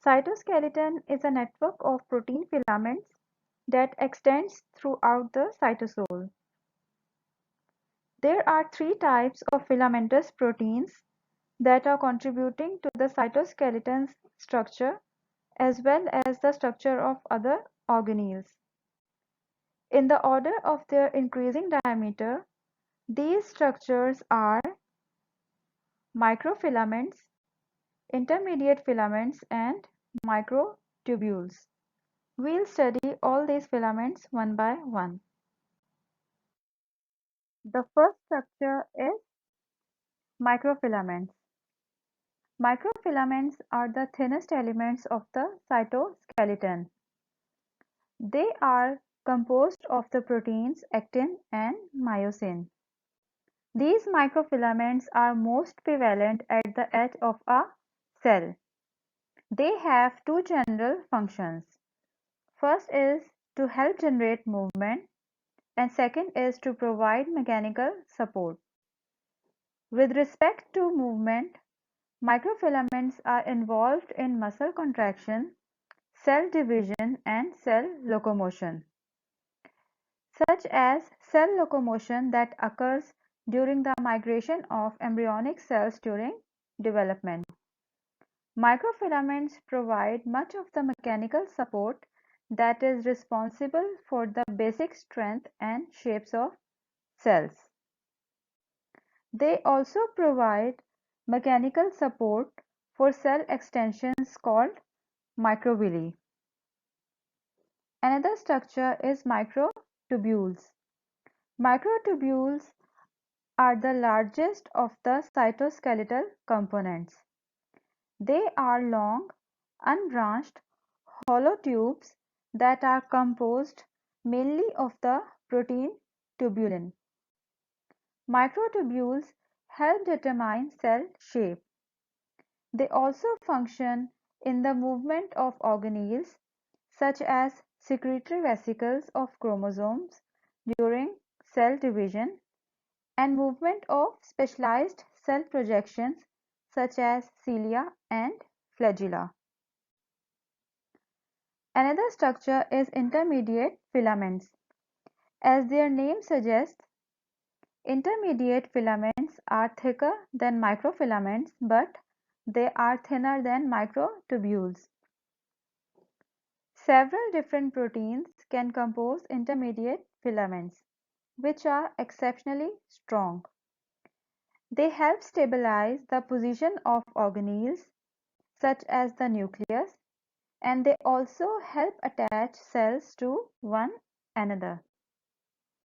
Cytoskeleton is a network of protein filaments that extends throughout the cytosol. There are three types of filamentous proteins that are contributing to the cytoskeleton's structure as well as the structure of other organelles. In the order of their increasing diameter, these structures are microfilaments, intermediate filaments, and microtubules. We'll study all these filaments one by one. The first structure is microfilaments. Microfilaments are the thinnest elements of the cytoskeleton. They are composed of the proteins actin and myosin. These microfilaments are most prevalent at the edge of a cell. They have two general functions. First is to help generate movement, and second is to provide mechanical support. With respect to movement, microfilaments are involved in muscle contraction, cell division, and cell locomotion, such as cell locomotion that occurs during the migration of embryonic cells during development. Microfilaments provide much of the mechanical support that is responsible for the basic strength and shapes of cells. They also provide mechanical support for cell extensions called microvilli. Another structure is microtubules. Microtubules are the largest of the cytoskeletal components. They are long, unbranched, hollow tubes that are composed mainly of the protein tubulin. Microtubules help determine cell shape. They also function in the movement of organelles such as secretory vesicles of chromosomes during cell division and movement of specialized cell projections such as cilia and flagella. Another structure is intermediate filaments. As their name suggests, intermediate filaments are thicker than microfilaments, but they are thinner than microtubules. Several different proteins can compose intermediate filaments, which are exceptionally strong. They help stabilize the position of organelles, such as the nucleus, and they also help attach cells to one another.